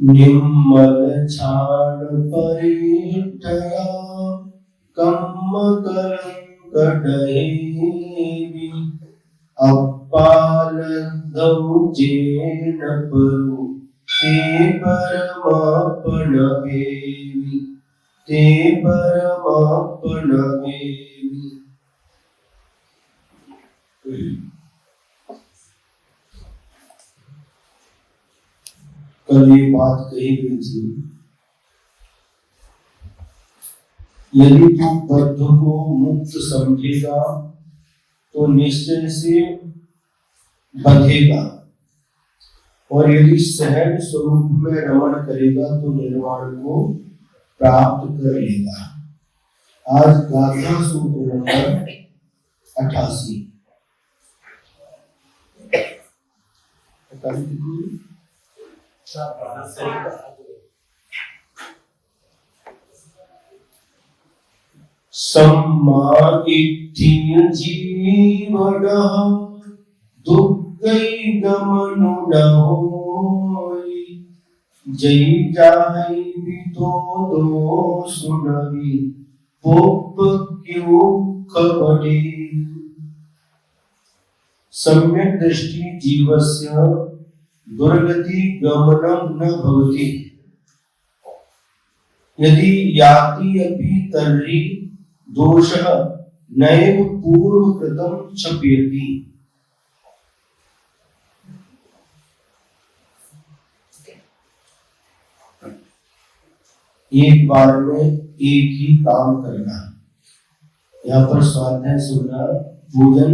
निर्मल छाण परिठया कम्म कलंकटहेवि अपालब्धौजेन परु ते परमापनवेवि ते परमापनवेवि। कल ये बात कही गई थी, यदि तू बद्ध को मुक्त समझेगा तो निश्चय से बंधेगा, और यदि सहज स्वरूप में रमण करेगा तो निर्वाण को प्राप्त कर लेगा। आज गाथा सूत्र नंबर 88। सम्मादित्य जीवनः दुःखैगमनु न होई, जय जाहि वितो दोषुनवि पोप क्यों खबरे। सम्यक दृष्टि जीवस्य दुर्गति गमनं न भवति, यदि याति अपि तर्हि दोषः नैव पूर्व कृतं क्षप्यति। एक बार में एक ही काम करना, यहाँ पर स्वाध्याय सुनना, पूजन,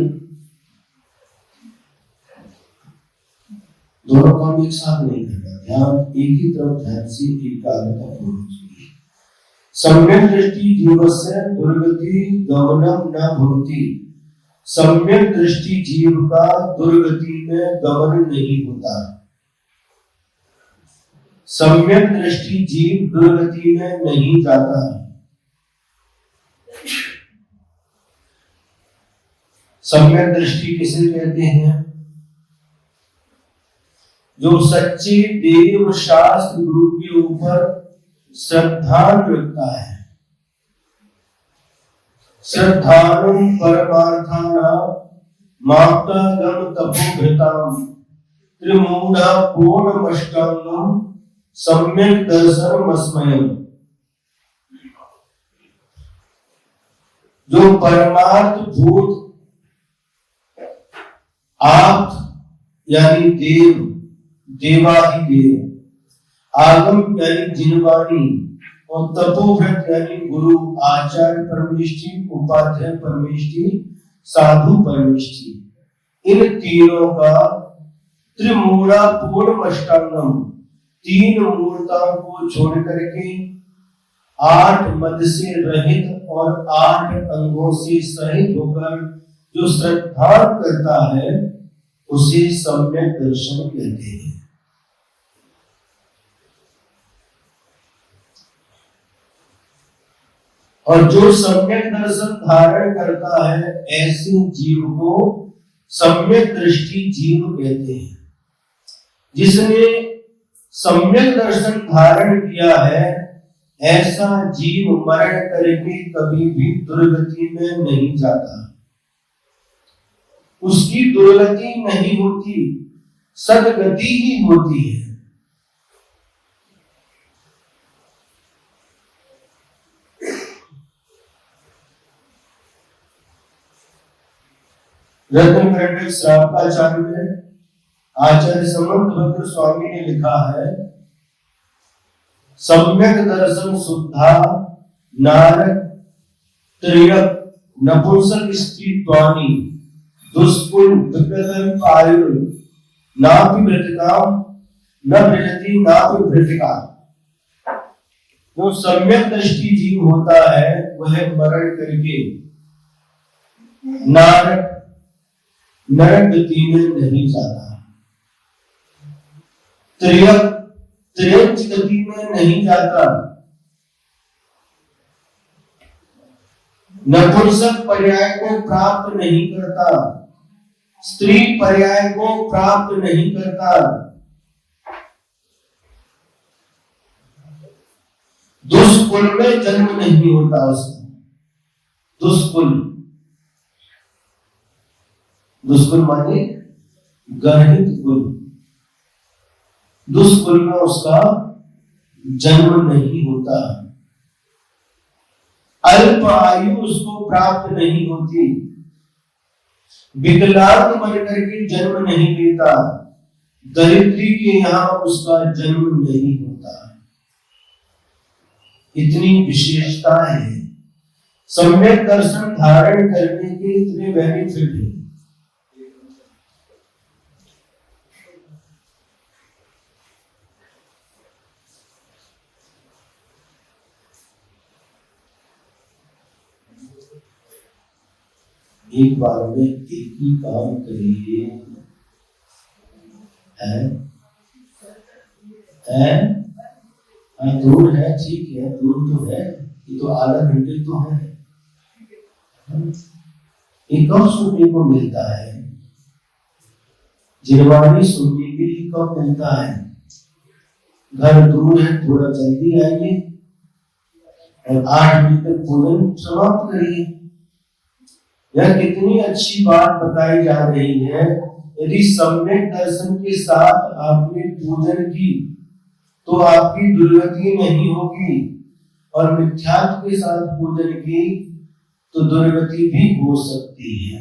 दोनों काम एक साथ नहीं करना। ध्यान एक ही तरफ, ध्यान से एकाग्रता पूर्वक सुनिए। सम्यक दृष्टि जीवस्य दुर्गति गमनं न भवति। सम्यक दृष्टि जीव का दुर्गति में गमन नहीं होता। सम्यक दृष्टि जीव दुर्गति में नहीं जाता। सम्यक दृष्टि किसे कहते हैं? जो सच्चे देव शास्त्र गुरु के ऊपर श्रद्धा रखता है। श्रद्धानुं परमार्थानां माप्तागम तपोभृतां त्रिमूढ़ा पूर्णमष्टांगं सम्यक दर्शनमस्मयम्। जो परमार्थ भूत आप यानी देव, देवाधिदेव, आगम यानी जिनवाणी, और तपोव्रत यानी गुरु, आचार्य परमेष्ठी, उपाध्याय परमेष्ठी, साधु परमेष्ठी, इन तीनों का त्रिमूढ़ा पूर्णमष्टांगम, तीन मूर्ताओं को छोड़ करके 8 मद से रहित और 8 अंगों से सहित होकर जो श्रद्धा करता है उसे सम्यक दर्शन कहते हैं। और जो सम्यक दर्शन धारण करता है ऐसे जीव को सम्यक दृष्टि जीव कहते हैं। जिसने सम्यक दर्शन धारण किया है ऐसा जीव मरण करके कभी भी दुर्गति में नहीं जाता। उसकी दुर्गति नहीं होती, सदगति ही होती है। रत्नकंठ श्रावकाचार्य में आचार्य समंत भद्र स्वामी ने लिखा है, सम्यक दर्शन शुद्धा नारक त्रियक नपुंसक स्त्री त्वानि दुष्कुल विकृतम आयुर नापि वृतिकाम न वृजति नापि वृतिका। जो सम्यक दृष्टि जीव होता है वह मरण करके नरक गति में नहीं जाता, त्रियक गति में नहीं जाता, नपुंसक पर्याय को प्राप्त नहीं करता, स्त्री पर्याय को प्राप्त नहीं करता, कुल में जन्म नहीं होता उसका। दुष्कुल, दुष्कुल माने गर्हित कुल, दुष्कुल में उसका जन्म नहीं होता। अल्प आयु उसको प्राप्त नहीं होती, विकलांग बन करके जन्म नहीं लेता, दरिद्री के यहाँ उसका जन्म नहीं होता। इतनी विशेषता है, सम्यक दर्शन धारण करने के इतने बेनिफिट है। एक बार में एक ही काम करिए, दूर है, ठीक है, दूर तो है, ये तो आधा घंटे तो है। एक कब सुनने को मिलता है, जिरवानी सुनने के लिए कब मिलता है? घर दूर है, थोड़ा जल्दी आइए और 8 बजे तक भोजन समाप्त करिए। यह कितनी अच्छी बात बताई जा रही है। यदि सम्यक दर्शन के साथ आपने पूजन की तो आपकी दुर्गति नहीं होगी, और मिथ्यात्व के साथ पूजन की तो दुर्गति भी हो सकती है।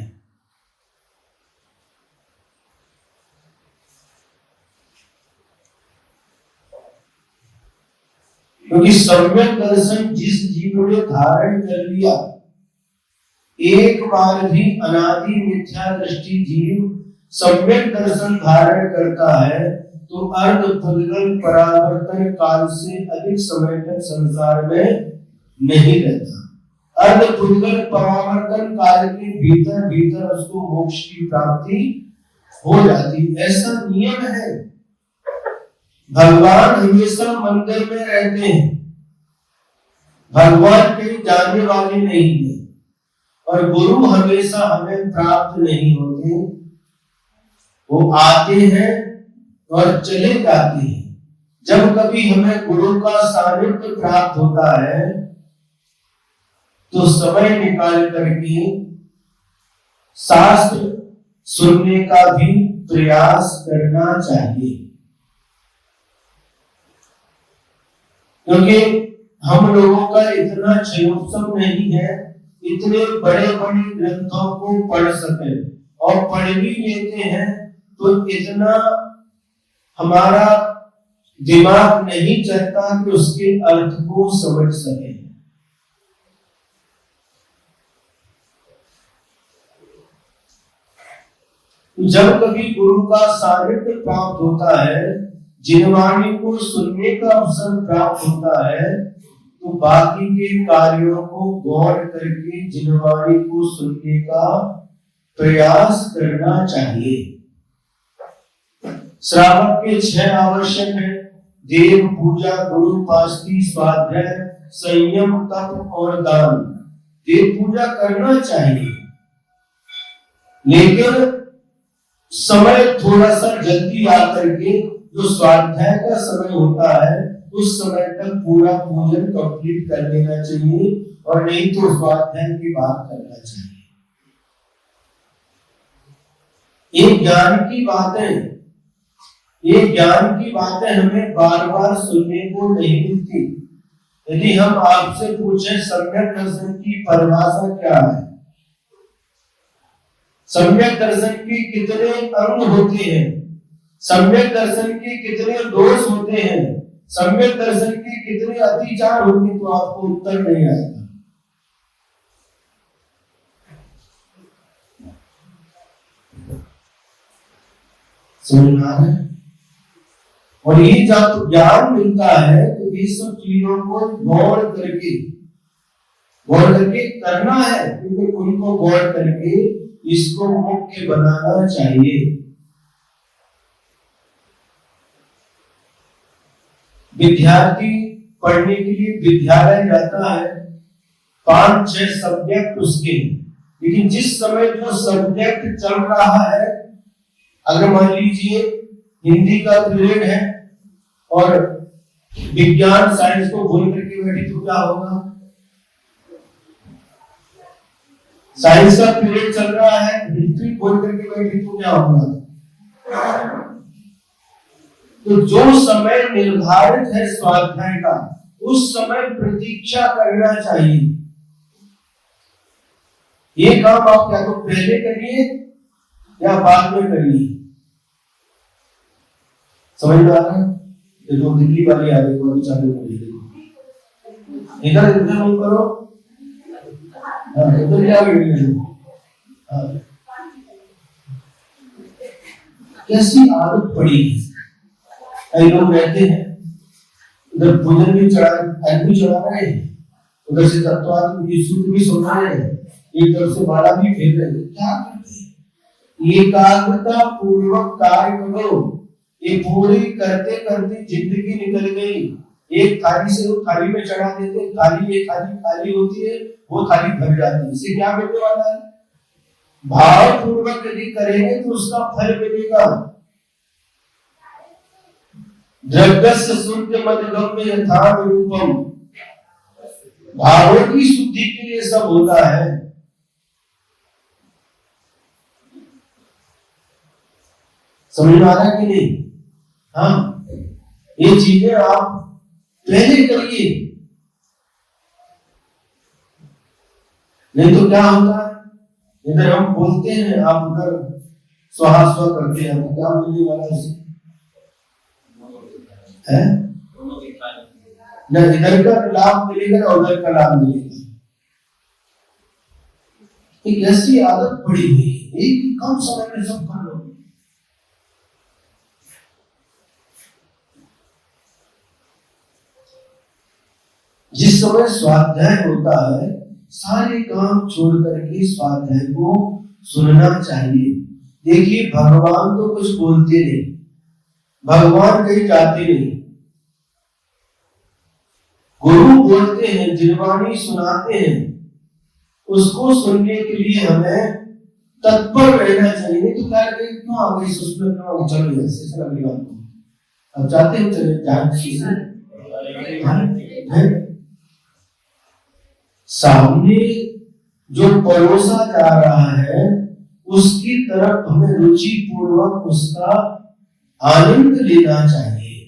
क्योंकि सम्यक दर्शन जिस जीव ने धारण कर लिया, एक बार भी अनादि मिथ्या दृष्टि जीव सम्यक दर्शन धारण करता है तो अर्ध पुद्गल परावर्तन काल से अधिक समय तक संसार में नहीं रहता। अर्ध पुद्गल परावर्तन काल के भीतर भीतर उसको मोक्ष की प्राप्ति हो जाती। ऐसा नियम है। भगवान हमेशा मंदिर में रहते हैं, भगवान कहीं जाने वाले नहीं है, और गुरु हमेशा हमें प्राप्त नहीं होते, वो आते हैं और चले जाते हैं। जब कभी हमें गुरु का सानिध्य प्राप्त होता है तो समय निकाल करके शास्त्र सुनने का भी प्रयास करना चाहिए, क्योंकि हम लोगों का इतना क्षयोत्सव नहीं है इतने बड़े बड़े ग्रंथों को पढ़ सके, और पढ़ भी लेते हैं तो इतना हमारा दिमाग नहीं चलता कि उसके अर्थ को समझ सके। जब कभी गुरु का सानिध्य प्राप्त होता है, जिनवाणी को सुनने का अवसर प्राप्त होता है, तो बाकी के कार्यों को गौर करके जिनवाणी को सुनने का प्रयास करना चाहिए। श्रावक के 6 आवश्यक है: देव पूजा, गुरु पास्ती, स्वाध्याय, संयम, तप और दान। देव पूजा करना चाहिए, लेकिन समय थोड़ा सा जल्दी आकर के जो स्वाध्याय का समय होता है उस समय तक पूरा पूजन कंप्लीट कर लेना चाहिए, और नहीं तो स्वाध्याय की बात करना चाहिए। ये ज्ञान की बातें हमें बार बार सुनने को नहीं मिलती। यदि हम आपसे पूछें सम्यक दर्शन की परिभाषा क्या है, सम्यक दर्शन के कितने अंग होते हैं, सम्यक दर्शन के कितने दोष होते हैं, सम्यक दर्शन के कितने अतिचार होते, तो आपको उत्तर नहीं आएगा। समझ आ रहा है? और ये जब ज्ञान मिलता है तो ये सब चीजों को गौर करके करना है, क्योंकि उनको गौर करके इसको मुख्य बनाना चाहिए। विद्यार्थी पढ़ने के लिए विद्यालय जाता है, 5-6 सब्जेक्ट उसके, लेकिन जिस समय जो सब्जेक्ट चल रहा है, अगर मान लीजिए हिंदी का पीरियड है और विज्ञान साइंस को भूल करके के बैठी तो क्या होगा? साइंस का पीरियड चल रहा है, हिस्ट्री खोल करके बैठी तो क्या होगा? तो जो समय निर्धारित है स्वाध्याय का, उस समय प्रतीक्षा करना चाहिए। ये काम आप क्या तो पहले करिए या बाद में करिए। समझ में आ रहा है? देखो दिल्ली वाली आ देखो अभी चालू कर देखो, इधर इधर नहीं करो, इधर क्या करेंगे? कैसी आदत पड़ी है। कई लोग रहते हैं उधर भोजन भी चढ़ा रहे हैं, उधर से तत्वात्म की सूत्र भी सुन रहे हैं, एक तरफ से माला भी फेर रहे हैं। क्या करते हैं? एकाग्रता पूर्वक कार्य करो। ये पूरी करते करते जिंदगी निकल गई। एक थाली से वो थाली में चढ़ा देते, थाली एक थाली खाली होती है, वो थाली भर जाती है। इससे क्या मिलने वाला है? भाव पूर्वक यदि करेंगे तो उसका फल मिलेगा। द्रव्यस्य शुद्ध मदगम्य यथा रूपम, भावों की शुद्धि के लिए सब होता है। समझ में आ रहा है कि नहीं? हाँ, ये चीजें आप पहले करिए, नहीं तो क्या होता है, इधर हम बोलते हैं, आप उधर स्वाहा स्व करते हैं, तो क्या मिलने वाला है? न इधर का लाभ मिलेगा ना उधर का लाभ मिलेगा। एक ऐसी आदत पड़ी हुई है, एक ही कम समय में सब कर लो। जिस समय स्वाध्याय होता है, सारे काम छोड़ करके स्वाध्याय को सुनना चाहिए। देखिए भगवान तो कुछ बोलते नहीं, भगवान कहीं जाते नहीं, गुरु बोलते हैं, जिनवाणी सुनाते हैं, उसको सुनने के लिए हमें तत्पर रहना चाहिए। नहीं तो क्या लगे क्यों आ गई सुस्मित में आगे चलो ऐसे चला गई बात को, अब जाते हो चले जान सामने जो परोसा जा रहा है उसकी तरफ हमें रुचि पूर्वक उसका आनंद लेना चाहिए।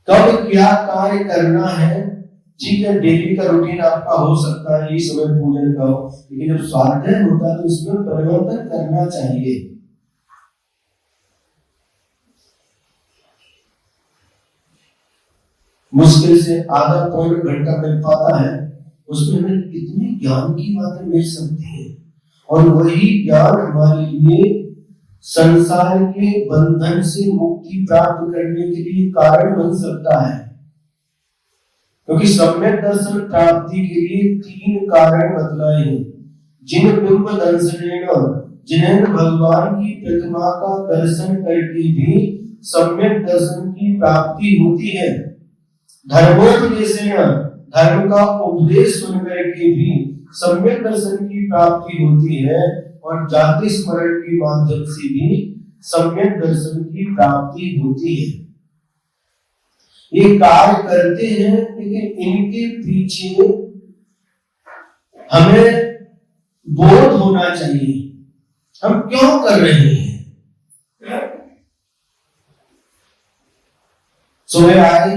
कब क्या कार्य करना है, ठीक है, डेली का रूटीन आपका हो सकता है, ये समय पूजन का हो, लेकिन जब स्वाध्याय होता है तो इसमें परिवर्तन करना चाहिए। मुश्किल से आधा पौन घंटा मिल पाता है, उसमें हमें कितनी ज्ञान की बातें मिल सकती है, और वही ज्ञान हमारे लिए संसार के बंधन से मुक्ति प्राप्त करने के लिए कारण बन सकता है। क्योंकि सम्यक दर्शन प्राप्ति के लिए 3 कारण बतलाए हैं। जिन बिंब दर्शनेन, जिन्हें भगवान की प्रतिमा का दर्शन करके भी सम्यक दर्शन की प्राप्ति होती है। धर्मोपदेशेन, धर्म का उपदेश सुन करके भी सम्यक दर्शन की प्राप्ति होती है, और जाति स्मरण के माध्यम से भी सम्यक दर्शन की प्राप्ति होती है। ये कार्य करते हैं, लेकिन इनके पीछे हमें बोध होना चाहिए हम क्यों कर रहे हैं। सुबह आए,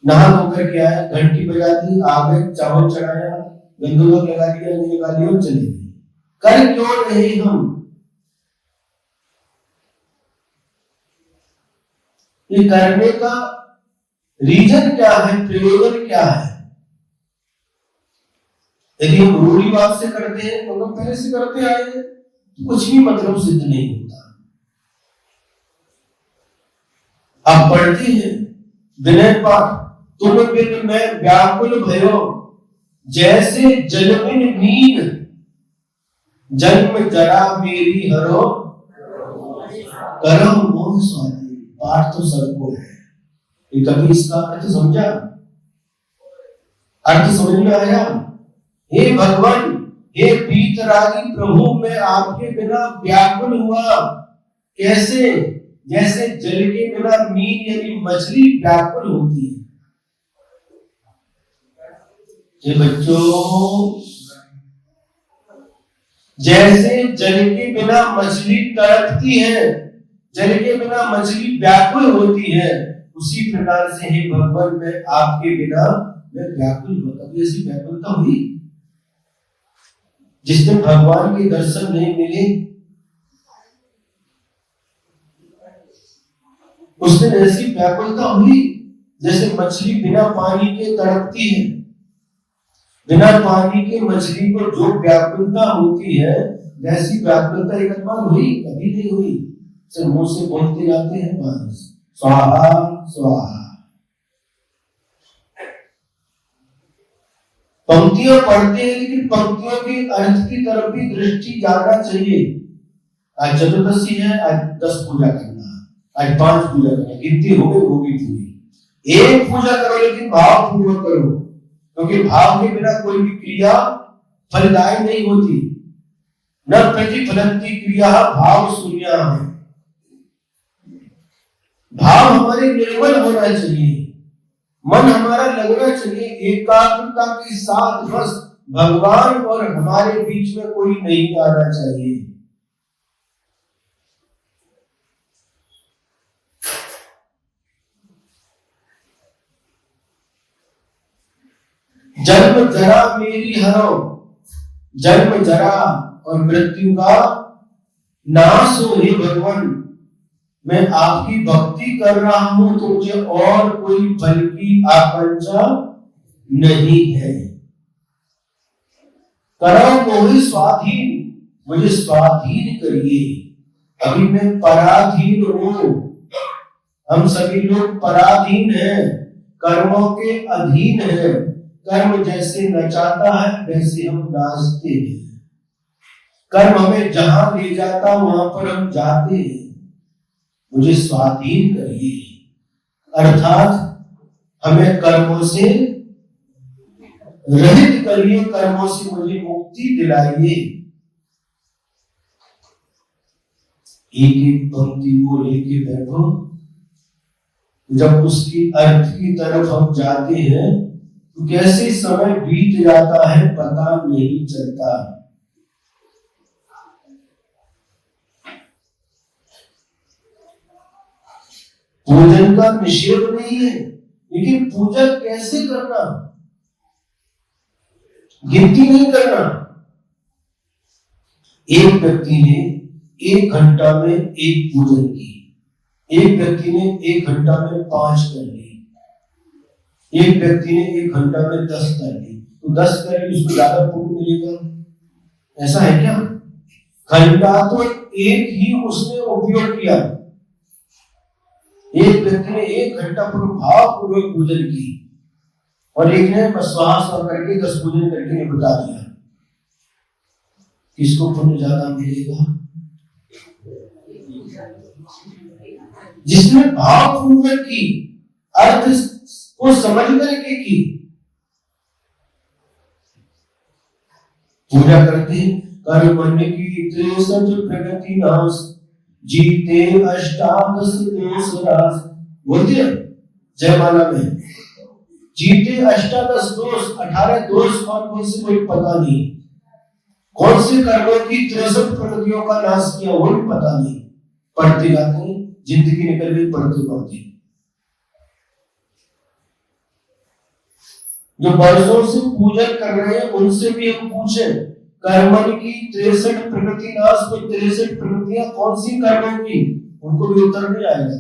नहा धोकर के आए, घंटी बजा दी, आ गए, चावल चढ़ाया, गंदुआ लगा दिया, लगा लिया, चले गए। कर क्यों रहे हम? ये करने का रीजन क्या है, प्रयोजन क्या है? यदि हम रूढ़िवाद से करते हैं, तो हम पहले से करते आए हैं, तो कुछ भी मतलब सिद्ध नहीं होता। आप पढ़ते हैं विनय पाठ, तुम बिन मैं व्याकुल भयो, जैसे जलबिन नींद, जन्म जरा मेरी हरो, करम मोह स्वाति। पाठ तो सबको है, ये कभी इसका अर्थ समझा? अर्थ समझ में आया? हे भगवान, हे पीतरागी प्रभु, मैं आपके बिना व्याकुल हुआ। कैसे? जैसे जल के बिना मीन यानी मछली व्याकुल होती है। ये बच्चों, जैसे जल के बिना मछली तड़पती है, जल के बिना मछली व्याकुल होती है, उसी प्रकार से हे भगवान मैं आपके बिना मैं व्याकुल होता हूं। ऐसी व्याकुलता हुई जिस दिन भगवान के दर्शन नहीं मिले उस दिन ऐसी व्याकुलता हुई जैसे मछली बिना पानी के तड़पती है। बिना पानी के मछली को जो व्याकुलता होती है वैसी व्याकुलता एक बार हुई? कभी नहीं हुई। सिर्फ मुंह से बोलते जाते हैं बस स्वाहा स्वाहा। पंक्तियां पढ़ते हैं लेकिन पंक्तियों के अर्थ की तरफ भी दृष्टि जाना चाहिए। आज चतुर्दशी है, आज 10 पूजा करना, आज 5 पूजा करना, गिनती हो गई होगी पूरी। एक पूजा करो लेकिन भाव पूर्वक करो, क्योंकि भाव के बिना कोई भी क्रिया फलदायी नहीं होती। न प्रतिफलंती क्रिया भाव शून्य। भाव हमारे निर्मल होना चाहिए, मन हमारा लगना चाहिए एकाग्रता के साथ। बस भगवान और हमारे बीच में कोई नहीं आना चाहिए। जन्म जरा मेरी हरो, जन्म जरा और मृत्यु का नाश हो हे भगवान। मैं आपकी भक्ति कर रहा हूं तो मुझे और कोई बल की आकांक्षा नहीं है। करो मोहि स्वाधीन, मुझे स्वाधीन करिए। अभी मैं पराधीन हूं। हम सभी लोग पराधीन हैं, कर्मों के अधीन हैं। कर्म जैसे नचाता है वैसे हम नाचते हैं। कर्म हमें जहां ले जाता वहां पर हम जाते हैं। मुझे स्वाधीन करिए, अर्थात हमें कर्मों से रहित करिए, कर्मों से मुझे मुक्ति दिलाइए। एक एक पंक्ति को लेके बैठो, जब उसकी अर्थ की तरफ हम जाते हैं तो कैसे समय बीत जाता है पता नहीं चलता। पूजन का निषेध नहीं है, लेकिन पूजा कैसे करना, गिनती नहीं करना। एक व्यक्ति ने 1 घंटा में 1 पूजन की, एक व्यक्ति ने 1 घंटा में 5 कर ली, एक व्यक्ति ने 1 घंटा में 10 कर ली, तो 10 कर ली उसको ज्यादा पुण्य मिलेगा? ऐसा है क्या? घंटा तो एक ही उसने उपयोग किया। एक व्यक्ति ने 1 घंटा भाव पूर्वक पूजन की और एक ने श्वास करके 10 पूजन करके ने बता दिया। किसको पुण्य ज्यादा मिलेगा? जिसने भाव पूर्वक की, अर्थ को समझ करके की। पूजा करते कर्म की 63 प्रगति नाश, जीते अष्टादश दोष रास। बोलते हैं जयमाला में, जीते अष्टादश दोष, 18 दोष कौन से कोई पता नहीं। कौन से कर्मों की 63 प्रगतियों का नाश किया वो भी पता नहीं। पढ़ते जाते हैं, जिंदगी निकल गई पढ़ते पढ़ते। जो वर्षों से पूजन कर रहे हैं उनसे भी हम पूछे, कर्मन की 63 प्रगति नाश में 63 प्रगतियां कौन सी कर्मों की? उनको भी उत्तर नहीं आएगा।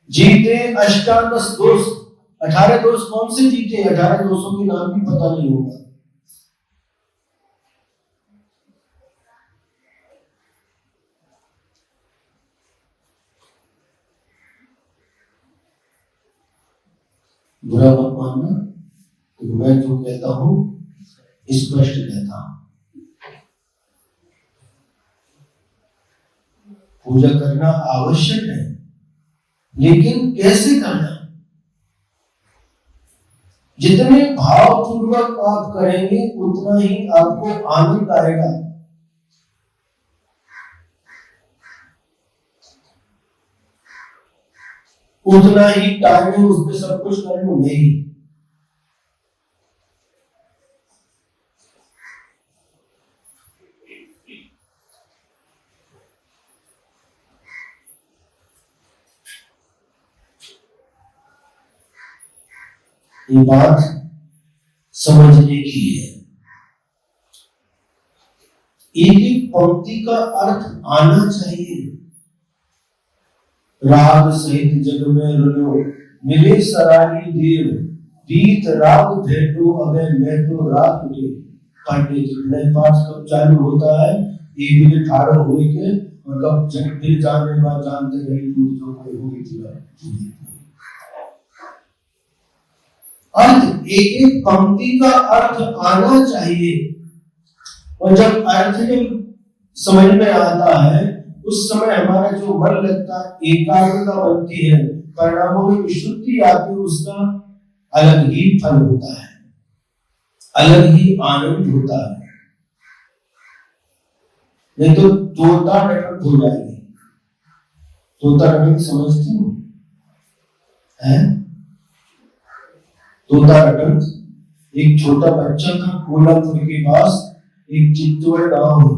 जीते अष्टादश दोष, 18 दोष कौन से जीते? 18 दोषों के नाम भी पता नहीं होगा। बुरा मत मानना, तो मैं जो कहता हूं स्पष्ट कहता हूं। पूजा करना आवश्यक है, लेकिन कैसे करना? जितने भाव पूर्वक आप करेंगे उतना ही आपको आनंद आएगा। उतना ही टाइम है उसमें सब कुछ कर लूं, नहीं। ये बात समझने की है। एक एक पंक्ति का अर्थ आना चाहिए। राग सहित जग में रुलो, मिले सरारी देव, बीत राग भेटो, अबे मैं तो राग ले। पढ़ने जितने पाठ कब चालू होता है, एक दिन ठाड़ो हुए के और कब जग दिल जानने बाद जानते रहे तू जो कोई होगी तेरा। अर्थ एक एक पंक्ति का अर्थ आना चाहिए, और जब अर्थ जब समझ में आता है उस समय हमारा जो मन लगता है, एकाग्रता बनती है, परिणामों में विशुद्धि आती है, उसका अलग ही फल होता है, अलग ही आनंद होता है। नहीं तो तोता नटक हो जाएगी। तोता नटक समझती हो? तोता नटक एक छोटा बच्चा था, कोलापुर के पास एक चित्तौड़ गांव है,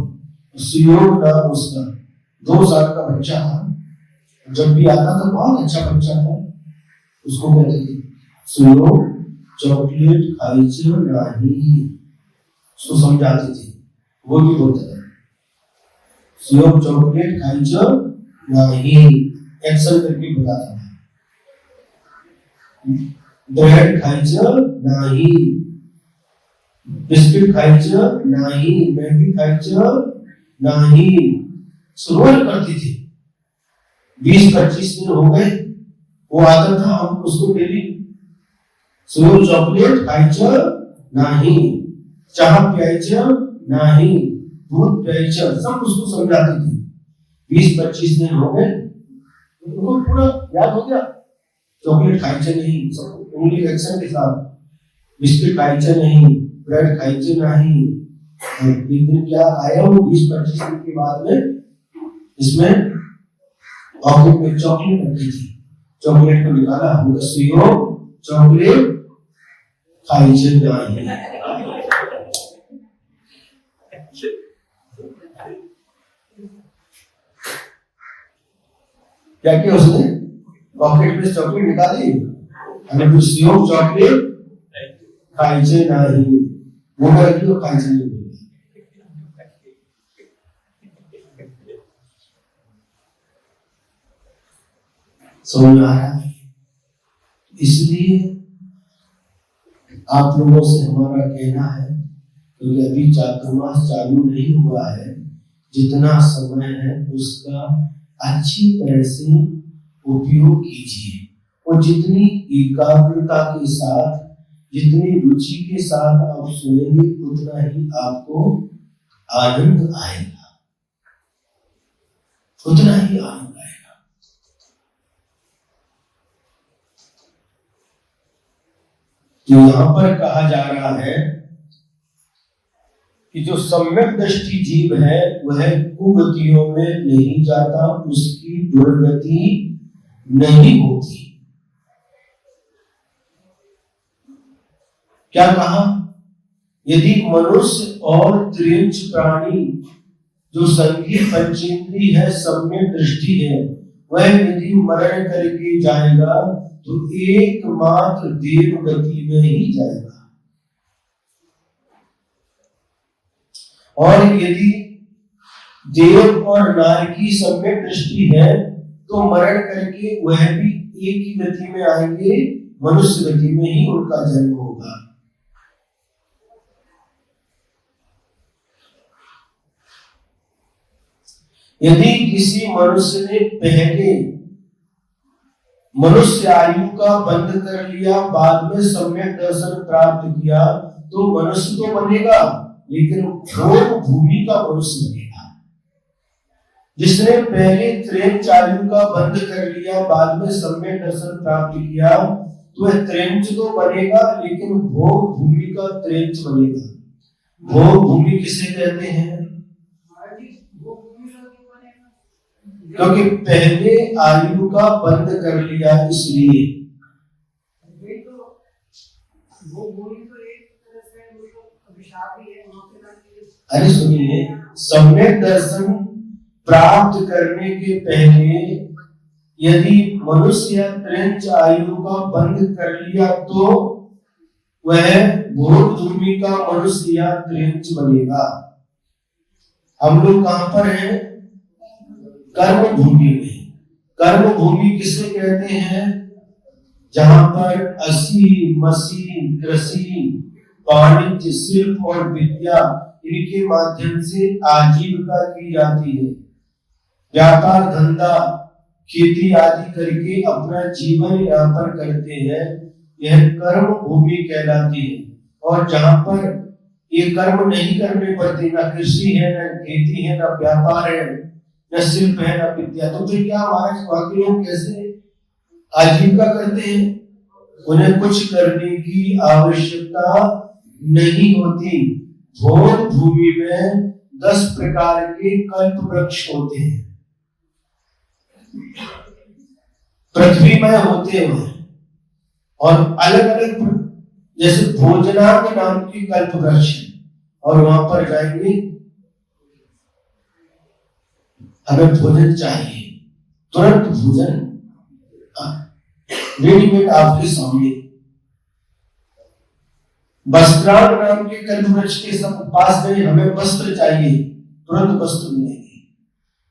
सुयोग नाम उसका, 2 साल का बच्चा था। जब भी आता था बहुत अच्छा बच्चा था। उसको कहते थे सुयोग चॉकलेट खाइच नहीं, उसको समझाते थे, वो भी बोलता था सुयोग चॉकलेट खाइच नहीं, एक्शन करके बताता था। ब्रेड खाइच नहीं, बिस्किट खाइच नहीं, मैगी खाइच नहीं, रोज करती थी। 20-25 दिन हो गए, वो आता था, हम उसको डेली सुबह चॉकलेट खाइच नहीं, चाह पियाइच नहीं, दूध पियाइच, सब उसको समझाती थी। 20-25 दिन हो गए, उनको पूरा याद हो गया। चॉकलेट खाइच नहीं, सब उंगली एक्शन के साथ, बिस्किट खाइच नहीं, ब्रेड खाइच नहीं। एक दिन क्या आया, वो 20-25 दिन के बाद में इसमें पॉकेट में चॉकलेट रखी थी, चॉकलेट को निकाला, हमने सुयो चॉकलेट खाइच नहीं। क्या किया उसने? पॉकेट में चॉकलेट निकाली, हमें सुयो चॉकलेट खाइच नहीं, वो क्या खाइच नहीं। समझ आ रहा है? इसलिए आप लोगों से हमारा कहना है, क्योंकि अभी चातुर्मास चालू नहीं हुआ है, जितना समय है उसका अच्छी तरह से उपयोग कीजिए, और जितनी एकाग्रता के साथ, जितनी रुचि के साथ आप सुनेंगे, उतना ही आपको आनंद आएगा, उतना ही आनंद आएगा। जो यहां पर कहा जा रहा है कि जो सम्यक दृष्टि जीव है वह कुगतियों में नहीं जाता, उसकी दुर्गति नहीं होती। क्या कहा? यदि मनुष्य और त्रिंच प्राणी, जो संघी पंचेंद्री है, सम्यक दृष्टि है, वह यदि मरण करके जाएगा तो एकमात्र देव गति में ही जाएगा। और यदि देव और नार की सम्यक दृष्टि है तो मरण करके वह भी एक ही गति में आएंगे, मनुष्य गति में ही उनका जन्म होगा। यदि किसी मनुष्य ने पहले मनुष्य आयु का बंध कर लिया, बाद में सम्यक दर्शन प्राप्त किया, तो मनुष्य तो बनेगा, लेकिन भोग भूमि का मनुष्य बनेगा। जिसने पहले त्रेंच आयु का बंध कर लिया, बाद में सम्यक दर्शन प्राप्त किया, तो वह त्रेंच तो बनेगा, लेकिन भोग भूमि का त्रेंच बनेगा। भोग भूमि किसे कहते हैं? क्योंकि पहले आयु का बंद कर लिया इसलिए। अरे सुनिए, सम्यक दर्शन प्राप्त करने के पहले यदि मनुष्य त्रिंच आयु का बंद कर लिया तो वह भोग भूमि का मनुष्य या त्रिंच बनेगा। हम लोग कहां पर हैं? कर्म भूमि में। कर्म भूमि किसे कहते हैं? जहां पर असी, मसी, कृषि, वाणिज्य, शिल्प और विद्या इनके माध्यम से आजीविका की जाती है। व्यापार धंधा खेती आदि करके अपना जीवन यापन करते हैं, यह कर्म भूमि कहलाती है। और जहां पर ये कर्म नहीं करने पड़ते, ना कृषि है, ना खेती है, ना व्यापार है, न शिल्प है, न विद्या, तो फिर क्या हमारे वहां के लोग कैसे आजीविका करते हैं? उन्हें कुछ करने की आवश्यकता नहीं होती। भोग भूमि में 10 प्रकार के कल्प वृक्ष होते हैं, पृथ्वी में होते हैं, और अलग अलग जैसे भोजनांग नाम की कल्प वृक्ष, और वहां पर जाएंगे, हमें भोजन चाहिए, तुरंत भोजन रेडीमेड आपके सामने। वस्त्रांग नाम के कल्प वृक्ष के सब पास गए, हमें वस्त्र चाहिए, तुरंत वस्त्र मिलेंगे।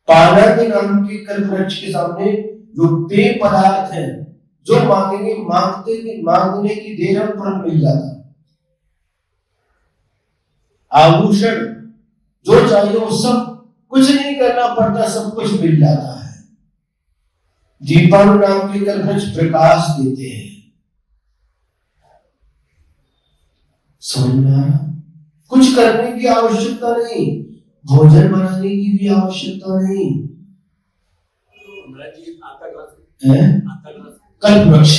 पानांग नाम के कल्प वृक्ष के सामने जो पेय पदार्थ है, जो मांगेंगे, मांगने की देर में तुरंत मिल जाता है। आभूषण जो चाहिए वो सब, कुछ नहीं करना पड़ता, सब कुछ मिल जाता है। दीपान नाम के कल्प वृक्ष प्रकाश देते हैं। समझ में आ रहा? कुछ करने की आवश्यकता नहीं, भोजन बनाने की भी आवश्यकता नहीं है। कल्प वृक्ष,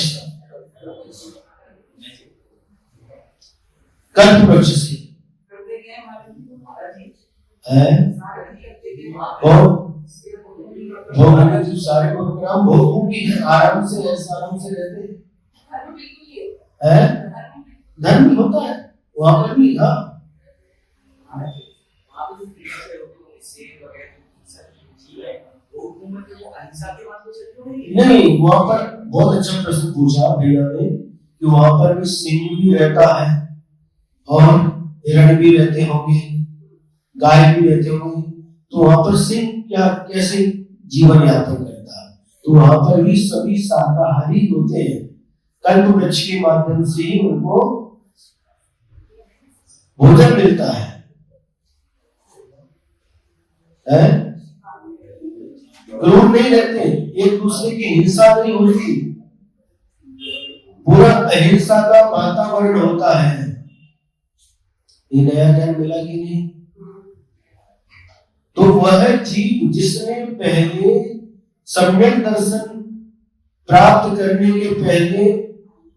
कल्प वृक्ष से है। और भोग सारे प्रोग्राम भोग की है, आराम से रहते हैं। धर्म होता है वहां पर भी। हाँ, नहीं, वहां पर बहुत अच्छा प्रश्न पूछा भैया ने कि वहां पर भी सिंह भी रहता है और हिरण भी रहते होंगे, गाय भी रहते होंगे, तो वहां पर सिंह क्या कैसे जीवन यापन करता है? तो वहां पर भी सभी शाकाहारी होते हैं। कल्प वृक्ष के माध्यम से ही उनको भोजन मिलता है। क्रूर नहीं रहते, एक दूसरे की हिंसा नहीं होती, पूरा अहिंसा का वातावरण होता है। ये नया ज्ञान मिला कि नहीं? तो वह जीव जिसने पहले सम्यक दर्शन प्राप्त करने के पहले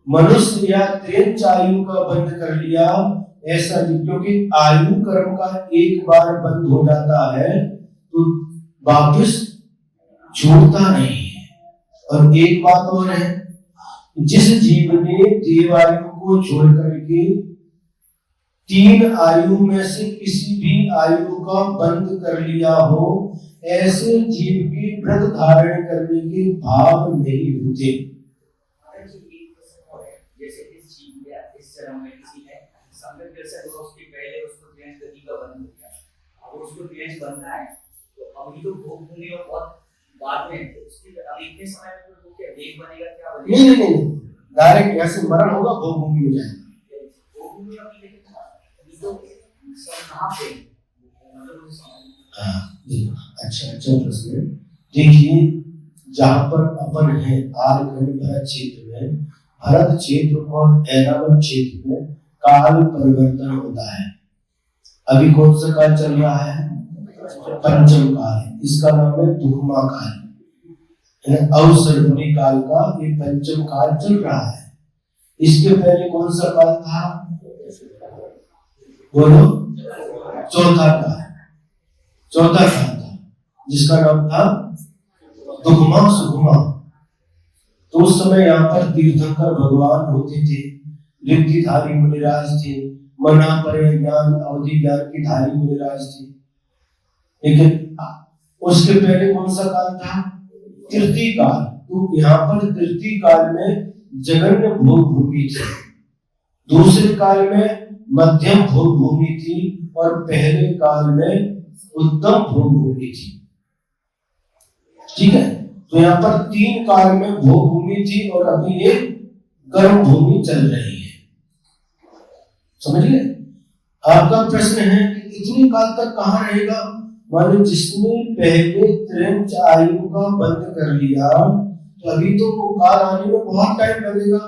मनुष्य या त्रिंच आयु का बंद कर लिया, ऐसा नहीं, क्योंकि आयु कर्म का एक बार बंद हो जाता है तो वापिस छूटता नहीं है। और एक बात और है, जिस जीव ने देवायु को छोड़ करके 3 आयु में से किसी भी आयु का बंद कर लिया हो, ऐसे जीव की व्रत धारण करने के भाव नहीं होते। जैसे इस जीव या इस जन्म में किसी ने सम्यक दर्शन हुआ, उसके पहले उसको त्रिंच गति का बंद हो गया, अब उसको त्रिंच बनना है, तो अभी तो भोग भूमि और बहुत बाद में, तो उसके अभी इतने समय में तो क्या देह बनेगा, क्या बनेगा? नहीं, डायरेक्ट यहाँ से मरण होगा, भोग भूमि में जाएगा। भोग भूमि अभी तो कहाँ पे? अच्छा प्रश्न। देखिए, जहाँ पर अपन है आर्यखंड भरत क्षेत्र में, भरत क्षेत्र और ऐरावत क्षेत्र में काल परिवर्तन होता है। अभी कौन सा काल चल रहा है? पंचम काल है, इसका नाम है दुखमा काल, अवसर्पणी काल का ये पंचम काल चल रहा है। इसके पहले कौन सा काल था? बोलो। चौथा काल था, जिसका नाम था दुगमा सुगमा। तो उस समय यहाँ पर तीर्थंकर भगवान होते थे, रिद्धिधारी मुनिराज थे, मना परे ज्ञान अवधि ज्ञान की धारी मुनिराज थे। लेकिन उसके पहले कौन सा काल था? तृतीय काल। तो यहाँ पर तृतीय काल में जघन्य भोग भूमि थी, दूसरे काल में मध्यम भोग भूमि थी और पहले काल में उत्तम भोग भूमि थी। ठीक है, तो यहाँ पर 3 काल में भोग भूमि थी और अभी ये कर्म भूमि चल रही है। समझ गए? आपका प्रश्न है कि इतने काल तक कहाँ रहेगा? मानो जिसने पहले त्रिंच आयु का बंद कर लिया तो अभी तो वो काल आने में बहुत टाइम लगेगा।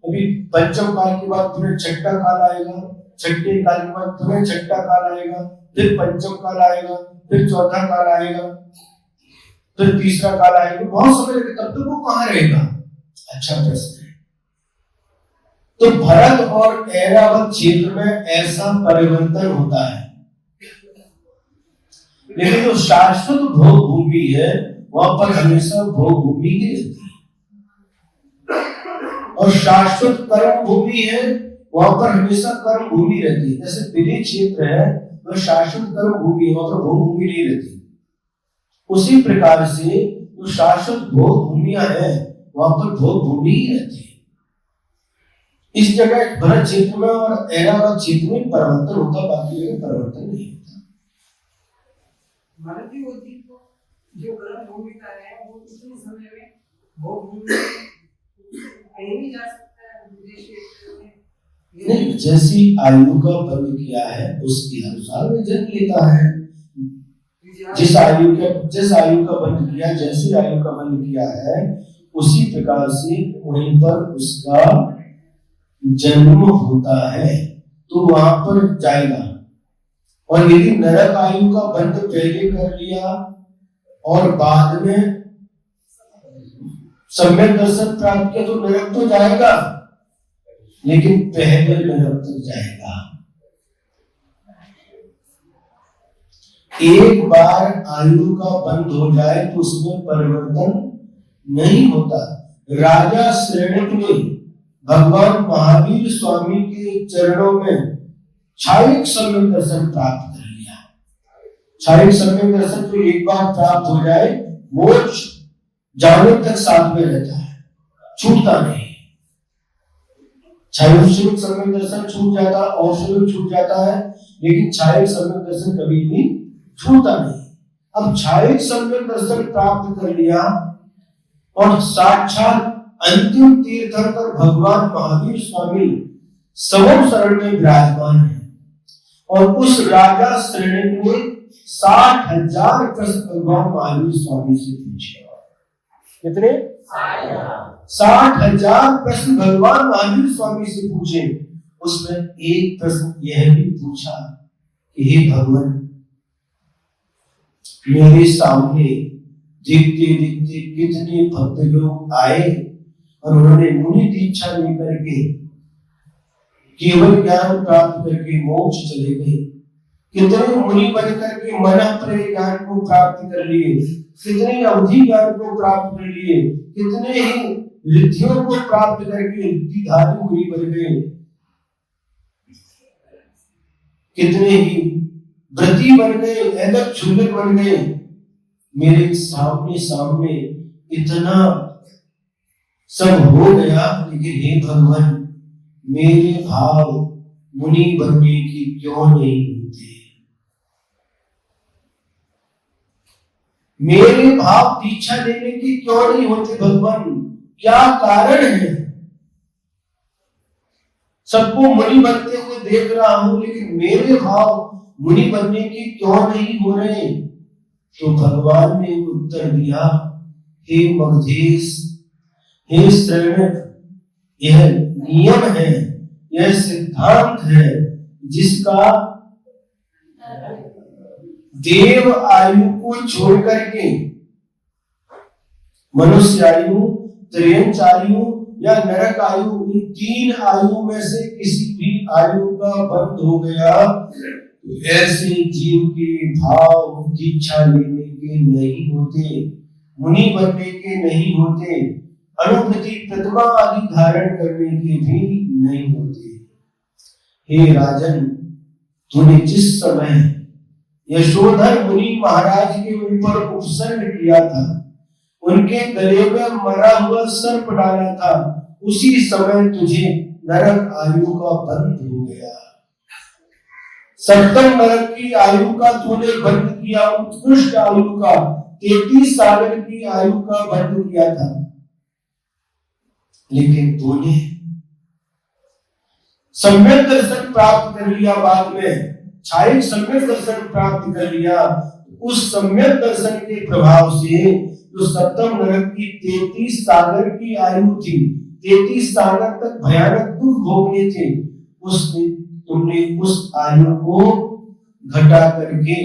अभी पंचम काल के बाद फिर छठा काल आएगा, छठे काल के बाद फिर छठा काल आएगा, फिर पंचम काल आएगा, फिर चौथा काल आएगा, फिर तीसरा काल आएगा। बहुत समय लगेगा, तब तक वो कहाँ रहेगा? अच्छा प्रश्न है। तो भरत और ऐरावत क्षेत्र में ऐसा परिवर्तन होता है, लेकिन जो शाश्वत भोग भूमि है वहां पर हमेशा भोग भूमि ही रहती है, और शाश्वत कर्म भूमि है वहां पर हमेशा कर्म भूमि रहती है। जैसे विधि क्षेत्र है वह शाश्वत कर्म भूमि, वहां पर भोग भूमि नहीं रहती। उसी प्रकार से जो शाश्वत भोग भूमियां हैं वहां पर भोग भूमि ही रहती है। इस जगह भरत क्षेत्र में और ऐरावत क्षेत्र में परिवर्तन होता, बाकी जगह परिवर्तन नहीं होता। भारतीय जो कर्म भूमिका है वो उतने समय में भोग भूमि कहीं भी जा सकता है, विदेश में नहीं, जैसी आयु का बंद किया है उसके अनुसार वह जन्म लेता है। जिस आयु का बंद किया, जैसी आयु का बंद किया है उसी प्रकार से वहीं पर उसका जन्म होता है, तो वहां पर जाएगा। और यदि नरक आयु का बंध पहले कर लिया और बाद में सम्यक दर्शन प्राप्त किया तो नरक तो जाएगा, लेकिन पहले नरक तक जाएगा। एक बार आयु का बंद हो जाए तो उसमें परिवर्तन नहीं होता। राजा श्रेणिक ने भगवान महावीर स्वामी के चरणों में क्षायिक सम्यक दर्शन प्राप्त कर लिया। क्षायिक सम्यक दर्शन तो एक बार प्राप्त हो जाए मोक्ष जाने तक साथ में रहता है, छूटता नहीं। क्षायिक सम्यक दर्शन छूट जाता और छूट जाता है, लेकिन क्षायिक सम्यक दर्शन कभी भी छूटता नहीं। अब क्षायिक सम्यक दर्शन प्राप्त कर लिया और साक्षात अंतिम तीर्थंकर भगवान महावीर स्वामी समम शरण में विराजमान है, और उस राजा श्रेणी ने 60,000 प्रश्न भगवान महावीर स्वामी से पूछे। कितने? 60,000 प्रश्न भगवान महावीर स्वामी से पूछे। उसमें एक प्रश्न यह भी पूछा कि हे भगवान, मेरे सामने देखते देखते कितने भक्त लोग आए और उन्होंने मुनि दीक्षा लेकर के केवल ज्ञान प्राप्त करके मोक्ष चले गए। कितने मुनि बन करके मन प्रिय ज्ञान को प्राप्त कर लिए, कितने अवधि ज्ञान को प्राप्त कर लिए, कितने ही रिद्धियों को प्राप्त करके रिद्धिधारी मुनि बन गए, कितने ही व्रती बन गए, ऐदक क्षुल्लक बन गए। मेरे सामने सामने इतना सब हो गया, लेकिन हे भगवान, मेरे भाव मुनि बनने की क्यों नहीं होते? मेरे भाव दीक्षा लेने की क्यों नहीं होते भगवान? क्या कारण है? सबको मुनि बनते हुए देख रहा हूं, लेकिन मेरे भाव मुनि बनने की क्यों नहीं हो रहे? तो भगवान ने उत्तर दिया, हे मगधेश, हे श्रेणिक, यह नियम है, यह सिद्धांत है जिसका देव आयु को छोड़ करके मनुष्य आयु, त्रियंच आयु या नरक आयु, इन 3 आयु में से किसी भी आयु का बंद हो गया तो ऐसे जीव के भाव दीक्षा लेने के नहीं होते। मुनि बनने के नहीं होते, अनुपति प्रतिमा आदि धारण करने के भी नहीं होते। हे राजन, तूने जिस समय यशोधर मुनि महाराज के ऊपर उपसर्ग किया था, उनके गले में मरा हुआ सर्प डाला था, उसी समय तुझे नरक आयु का बंध हो गया। सप्तम नरक की आयु का तूने बंद किया, उत्कृष्ट आयु का 33 सागर की आयु का बंद किया था। लेकिन तूने सम्यक दर्शन प्राप्त कर लिया, बाद में छायिक सम्यक दर्शन प्राप्त कर लिया। उस सम्यक दर्शन के प्रभाव से जो सप्तम नरक की 33 सागर की आयु थी, 33 सागर तक भयानक दुख भोगने थे, तुमने उस आयु को घटा करके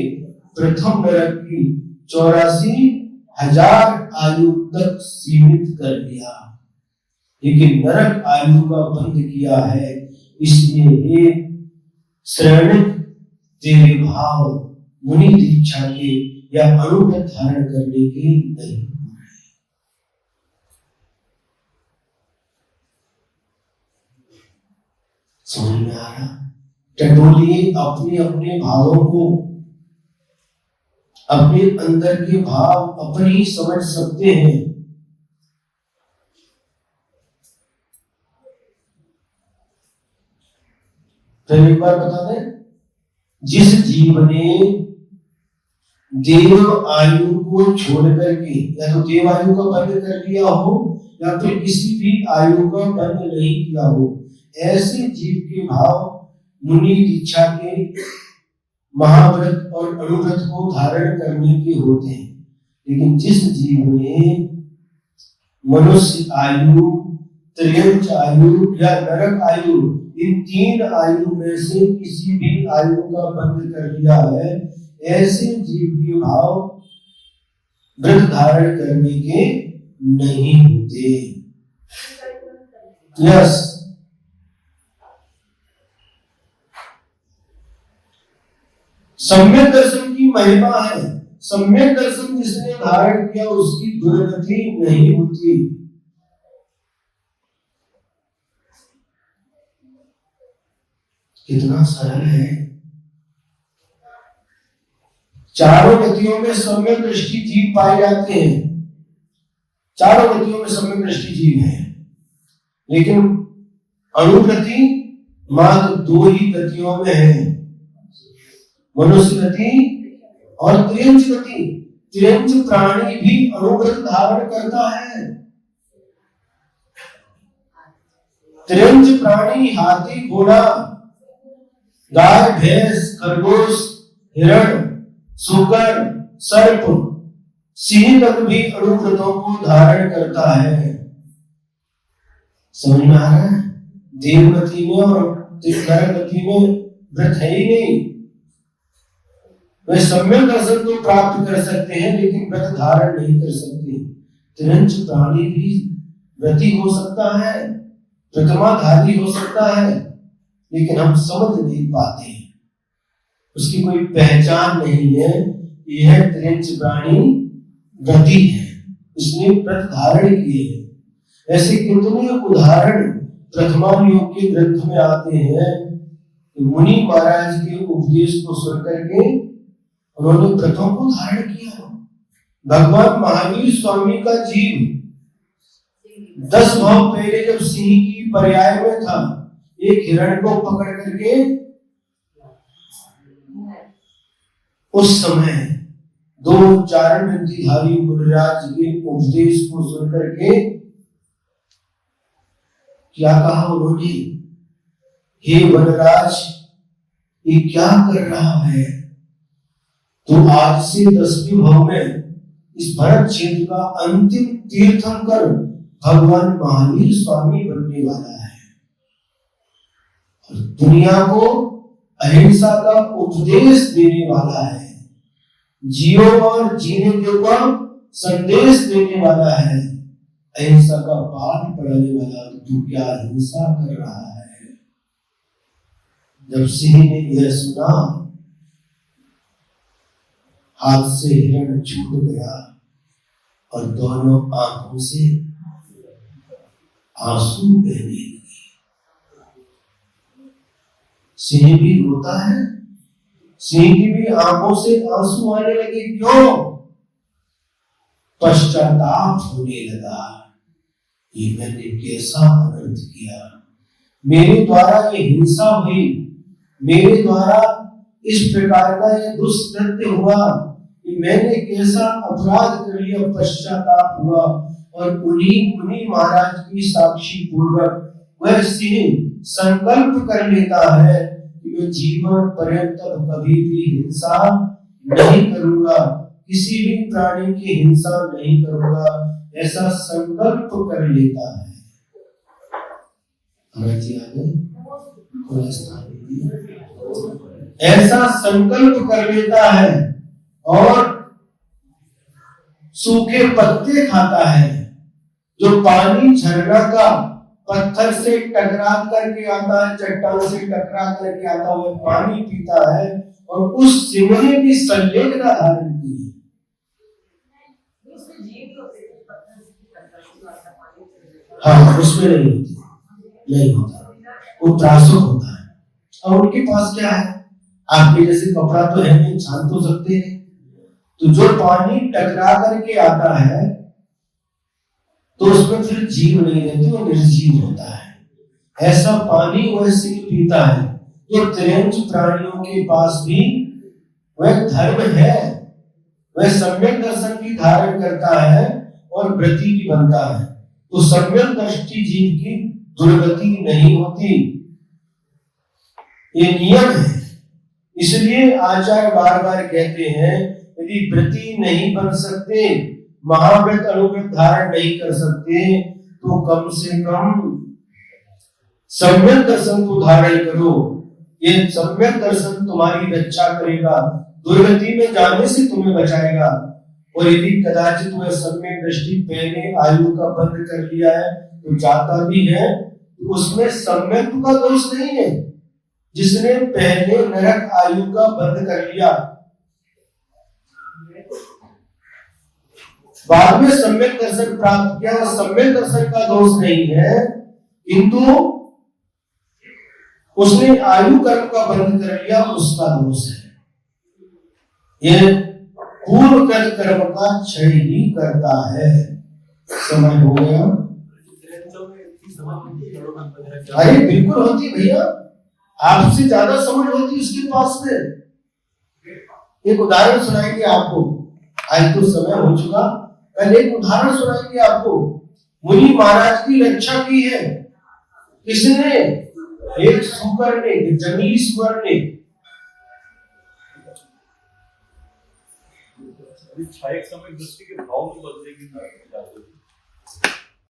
प्रथम नरक की 84,000 आयु तक सीमित कर दिया। लेकिन नरक आयु का बंद किया है, इसलिए हे श्रेणिक तेरे भाव मुनि दीक्षा के या अनुगत धारण करने के नहीं हो रहे। समझ में आ रहा? टटोलिए अपने अपने भावों को, अपने अंदर के भाव अपने ही समझ सकते हैं। तो एक बार बता दें, जिस जीव ने देव आयु को छोड़ करके या तो देव आयु का बंद कर लिया हो या फिर किसी भी आयु का बंद नहीं किया हो, ऐसे जीव के भाव मुनि दीक्षा के महाव्रत और अनुव्रत को धारण करने के होते हैं। लेकिन जिस जीव ने मनुष्य आयु, त्रियंच आयु या नरक आयु, इन 3 आयु में से किसी भी आयु का बंद कर दिया है, ऐसे जीव के भाव व्रत धारण करने के नहीं होते। यस, सम्यक दर्शन की महिमा है। सम्यक दर्शन जिसने धारण किया उसकी दुर्गति नहीं होती। कितना सरल है। चारों गतियों में सम्यक दृष्टि जीव पाए जाते हैं, चारों गतियों में सम्यक दृष्टि जीव है, लेकिन अनुगति मात्र 2 ही गतियों में है, मनुष्य गति और त्रियंच गति। त्रियंच प्राणी भी अनुव्रत धारण करता है। त्रियंच प्राणी हाथी, घोड़ा, गाय, भैंस, खरगोश, हिरण, सुकर, सर्प, सिंह तक भी अनुव्रतों को धारण करता है। समझ में आ रहा है? देवगति में और नरगति में व्रत है ही नहीं। वे सम्यक दर्शन को प्राप्त कर सकते हैं लेकिन व्रत धारण नहीं कर सकते। त्रियंच प्राणी भी व्रती हो सकता है, प्रतिमाधारी हो सकता है, लेकिन हम समझ नहीं पाते हैं, उसकी कोई पहचान नहीं है। यह त्रियंच प्राणी व्रती है, इसने व्रत धारण किए हैं। ऐसे कितने उदाहरण प्रथमान योग के ग्रंथ में आते हैं कि मुनि महाराज के उपदेश को सुन करके उन्होंने व्रतों को धारण किया। भगवान महावीर स्वामी का जीव 10 भाव पहले जब सिंह की पर्याय में था, एक हिरण को पकड़ करके उस समय 2 चारण विद्याधारी मुनिराज के उपदेश को सुन करके क्या कहा उन्होंने? हे वनराज, ये क्या कर रहा है? तो आज से 10वें भाव में इस भरत क्षेत्र का अंतिम तीर्थंकर भगवान महावीर स्वामी बनने वाला है और दुनिया को अहिंसा का उपदेश देने वाला है, जियो और जीने का संदेश देने वाला है, अहिंसा का पाठ पढ़ाने वाला। तू क्या हिंसा कर रहा है? जब सिंह ने यह सुना, हाथ से हिरण छूट गया और दोनों आंखों से आंसू बहने लगे। सिंह भी रोता है, सिंह की भी आंखों से आंसू आने लगे। क्यों? पश्चाताप होने लगा, ये मैंने कैसा अनर्थ किया, मेरे द्वारा ये हिंसा हुई, मेरे द्वारा इस प्रकार का ये दुष्कृत्य हुआ, कि मैंने कैसा अपराध कर लिया। पश्चाताप हुआ और उन्हीं महाराज की साक्षी पूर्वक वह सिंह संकल्प कर लेता है कि मैं जीवन पर्यंत कभी भी हिंसा नहीं करूंगा, किसी भी प्राणी की हिंसा नहीं करूंगा, ऐसा संकल्प कर लेता है। ऐसा संकल्प कर लेता है और सूखे पत्ते खाता है। जो पानी झरना का पत्थर से टकरा करके आता है, चट्टान से टकरा करके आता हुआ पानी पीता है, और उस सिंह ने भी संवेदना धारण की है। हाँ, उसमें नहीं होता, वो त्रासुक होता है। और उनके पास क्या है? आपके जैसे कपड़ा तो है नहीं, छान तो सकते हैं। तो जो पानी टकरा करके आता है तो उसमें फिर जीव नहीं रहती, वो निर्जीव होता है। ऐसा पानी वह सिंह पीता है। जो त्रियंच प्राणियों के पास भी वह धर्म है, वह सम्यक दर्शन की धारण करता है और व्रती भी बनता है। तो सम्यक दृष्टि जीव की दुर्गति नहीं होती, ये नियम है। इसलिए आचार्य बार बार कहते हैं, यदि व्रती नहीं बन सकते, महाव्रत अनुव्रत धारण नहीं कर सकते, तो कम से कम सम्यक दर्शन को धारण करो। ये सम्यक दर्शन तुम्हारी रक्षा करेगा, दुर्गति में जाने से तुम्हें बचाएगा। और यदि कदाचित वह सम्यक दृष्टि पहले आयु का बंद कर लिया है तो जाता भी है, तो उसमें सम्यक का दोष नहीं है। जिसने पहले नरक आयु का बंद कर लिया, बाद में सम्यक दर्शन प्राप्त किया, सम्यक दर्शन का दोष नहीं है, किंतु उसने आयु कर्म का बंद कर लिया, उसका दोष है। यह पूर्वकृत कर्म का क्षय ही करता है। समय हो गया? अरे बिल्कुल होती भैया, आपसे ज्यादा समझ होती उसके पास में। एक उदाहरण सुनाएंगे आपको, आज तो समय हो चुका, कल एक उदाहरण सुनाएंगे आपको। मुनि महाराज की रक्षा की है किसने? एक सुकर ने, जंगली सुअर ने। छायक समय दृष्टि के भाव में बदलेगी।